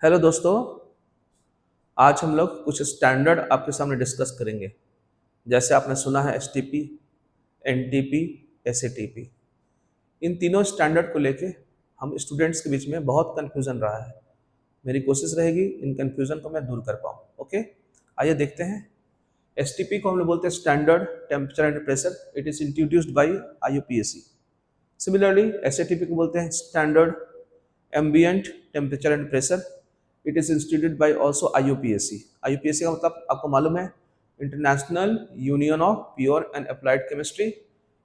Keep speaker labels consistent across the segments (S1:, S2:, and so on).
S1: Hello दोस्तों। आज हम लोग कुछ स्टैंडर्ड आपके सामने डिस्कस करेंगे। जैसे आपने सुना है एसटीपी, एनटीपी, एसएटीपी। इन तीनों स्टैंडर्ड को लेके हम स्टूडेंट्स के बीच में बहुत कन्फ्यूज़न रहा है। मेरी कोशिश रहेगी इन कन्फ्यूज़न को मैं दूर कर पाऊँ। ओके, आइए देखते हैं। एसटीपी को हम लोग बोलते हैं standard temperature and pressure. It is introduced by IUPAC. Similarly SATP को बोलते हैं standard ambient temperature and pressure. It is instituted by also IUPAC. IUPAC का मतलब आपको मालूम है, international union of pure and applied chemistry.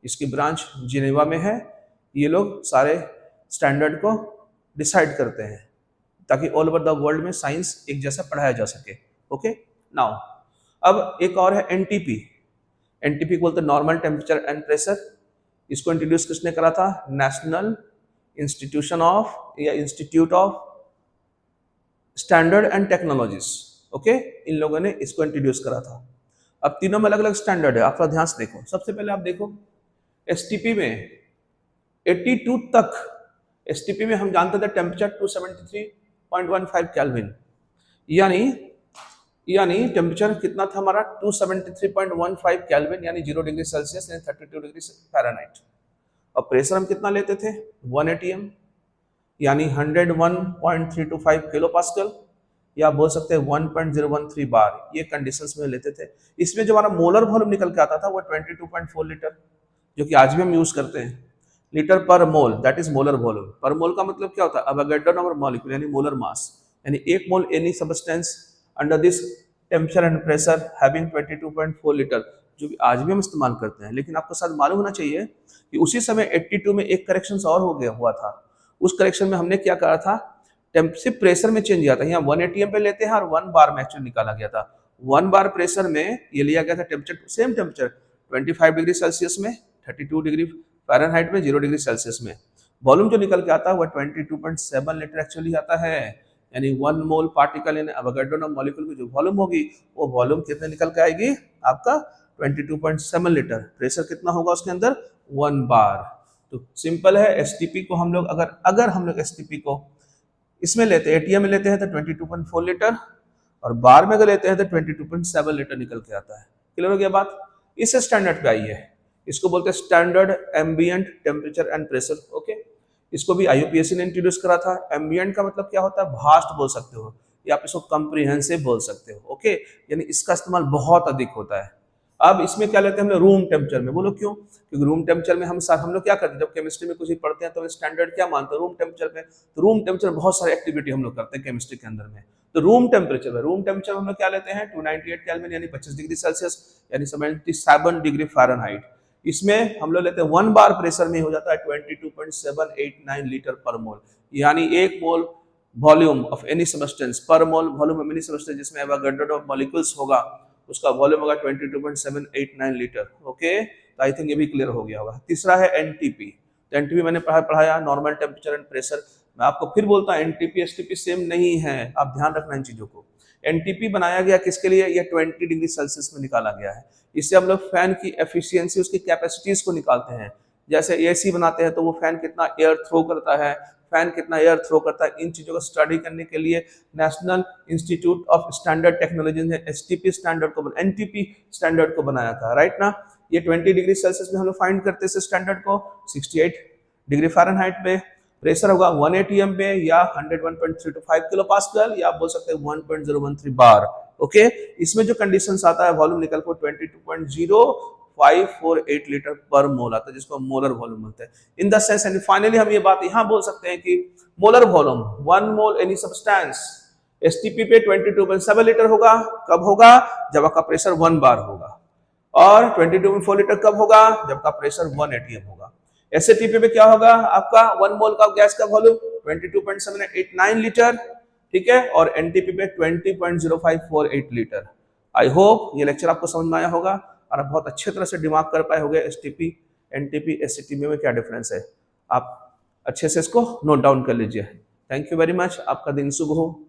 S1: इसकी ब्रांच जिनेवा में है। ये लोग सारे स्टैंडर्ड को डिसाइड करते हैं ताकि ऑल ओवर द वर्ल्ड में साइंस एक जैसा पढ़ाया जा सके। ओके, नाउ अब एक और है एनटीपी। एनटीपी बोलते हैं नॉर्मल टेम्परेचर एंड प्रेशर। इसको इंट्रोड्यूस किसने करा था? नेशनल इंस्टीट्यूशन ऑफ या institute of standard and technologies. Okay, इन लोगों ने इसको इंट्रोड्यूस करा था। अब तीनों में अलग अलग स्टैंडर्ड है, आप थोड़ा ध्यान से देखो। सबसे पहले आप देखो एसटीपी में 82 तक। एसटीपी में हम जानते थे टेम्परेचर 273.15 केल्विन, यानी टेम्परेचर कितना था हमारा? 273.15 केल्विन, यानी 0 डिग्री सेल्सियस, यानी 32 डिग्री फ़ारेनहाइट। और प्रेशर हम कितना लेते थे? 1 एटीएम, यानी 101.325 किलो पास्कल, या बोल सकते हैं 1.013 बार। ये कंडीशंस में लेते थे। इसमें जो हमारा मोलर वॉल्यूम निकल के आता था वो 22.4 लीटर, जो कि आज भी हम यूज करते हैं। Litre per mole, that is molar volume. Per mole का मतलब क्या होता है? अवोगाड्रो नंबर मॉलिक्यूल, यानी मोलर मास, यानी एक mole any substance under this temperature and pressure having 22.4 litre, जो कि आज भी हम इस्तेमाल करते हैं। लेकिन आपको शायद मालूम होना चाहिए कि उसी समय 82 में एक करेक्शन और हो गया हुआ था। उस करेक्शन में हमने क्या करा था? सिर्फ प्रेशर में चेंज किया था। यहाँ 1 एटीएम पे लेते हैं और 1 बार में एक्चुअली निकाला गया था। 1 बार प्रेशर में ये लिया गया था temperature, same temperature 25 degree Celsius में, 32 डिग्री फ़ारेनहाइट में, 0 डिग्री सेल्सियस में। वॉल्यूम जो निकल के आता है वह 22.7 लीटर एक्चुअली आता है। यानी 1 मोल पार्टिकल इन अवोगाड्रो मॉलिक्यूल की जो वॉल्यूम होगी वो वॉल्यूम कितने निकल के आएगी? आपका 22.7 लीटर। प्रेशर कितना होगा उसके अंदर? 1 बार। तो सिंपल है। एसटीपी को हम लोग अगर हम लोग एसटीपी को इसमें लेते हैं, एटीएम में लेते हैं तो 22.4 लीटर, और बार में अगर लेते हैं तो 22.7 लीटर निकल के आता है। क्लियर हो गया बात? इस स्टैंडर्ड पे आई है। इसको बोलते हैं standard ambient temperature and pressure. Okay, इसको भी आईयूपीएसी ने इंट्रोड्यूस करा था। एम्बिएंट का मतलब क्या होता है? भास्ट बोल सकते हो, या आप इसको कम्प्रीहेंसिव बोल सकते हो। ओके, यानी इसका इस्तेमाल बहुत अधिक होता है। अब इसमें क्या लेते हैं हम लोग? रूम टेम्परेचर में। बोलो क्यों? क्योंकि रूम टेम्परेचर में हम लोग क्या करते हैं? जब केमिस्ट्री में कुछ भी पढ़ते हैं तो स्टैंडर्ड क्या मानते हैं? रूम टेम्परेचर पे। तो रूम टेम्परेचर बहुत सारे एक्टिविटी हम लोग करते हैं केमिस्ट्री के अंदर में। तो रूम टेम्परेचर में हम लोग क्या लेते हैं? 298 केल्विन, यानी 25 डिग्री सेल्सियस, यानी 77 डिग्री फ़ारेनहाइट। इसमें हम लोग लेते हैं 1 बार प्रेशर में हो जाता है 22.789 लीटर पर मोल, यानी एक मोल वॉल्यूम ऑफ एनी सब्सटेंस पर मोल वॉल्यूम ऑफ एनी सब्सटेंस जिसमें एवोगाड्रो मॉलिक्यूल्स होगा, उसका वॉल्यूम होगा 22.789 लीटर। ओके, तो आई थिंक ये भी क्लियर हो गया होगा। तीसरा है एनटीपी। तो एनटीपी मैंने पढ़ाया नॉर्मल टेम्परेचर एंड प्रेशर। मैं आपको फिर बोलता हूँ एनटीपी एसटीपी सेम नहीं है, आप ध्यान रखना इन चीजों को। एनटीपी बनाया गया किसके लिए? ये 20 डिग्री सेल्सियस में निकाला गया है। इससे हम लोग फैन की एफिशिएंसी, उसकी कैपेसिटीज को निकालते हैं। जैसे एसी बनाते हैं तो वो फैन कितना एयर थ्रो करता है, फैन कितना एयर थ्रो करता है, इन चीजों को स्टडी करने के लिए national institute of standard technology ने एसटीपी स्टैंडर्ड को, एनटीपी स्टैंडर्ड को बनाया था। राइट ना? ये 20 डिग्री सेल्सियस में हम लोग फाइंड करते हैं स्टैंडर्ड को, 68 डिग्री फ़ारेनहाइट पे। प्रेशर होगा 1 एटीएम पे, या 101.325 किलो पास्कल, या आप बोल सकते हैं 1.013 बार। ओके, इसमें जो कंडीशंस आता है वॉल्यूम निकल को 22.0548 लीटर पर मोल आता है, जिसको मोलर वॉल्यूम बोलते हैं। In the sense, and finally हम ये बात यहाँ बोल सकते हैं कि मोलर वॉल्यूम 1 मोल एनी सब्सटेंस एसटीपी पे 22.7 लीटर होगा। कब होगा? जब आपका प्रेशर 1 बार होगा। और 22.4 लीटर कब होगा? जब का प्रेशर 1 एटीएम होगा। एसएटीपी पे क्या होगा? आपका 1 मोल का गैस का वॉल्यूम 22.789 लीटर, ठीक है, और एनटीपी पे 20.0548 लीटर। आई होप ये लेक्चर आपको समझ में आया होगा और आप बहुत अच्छे तरह से दिमाग कर पाए होंगे एसटीपी, एनटीपी, एसएटीपी में क्या डिफरेंस है। आप अच्छे से इसको नोट डाउन कर लीजिए। Thank you very much. आपका दिन शुभ हो।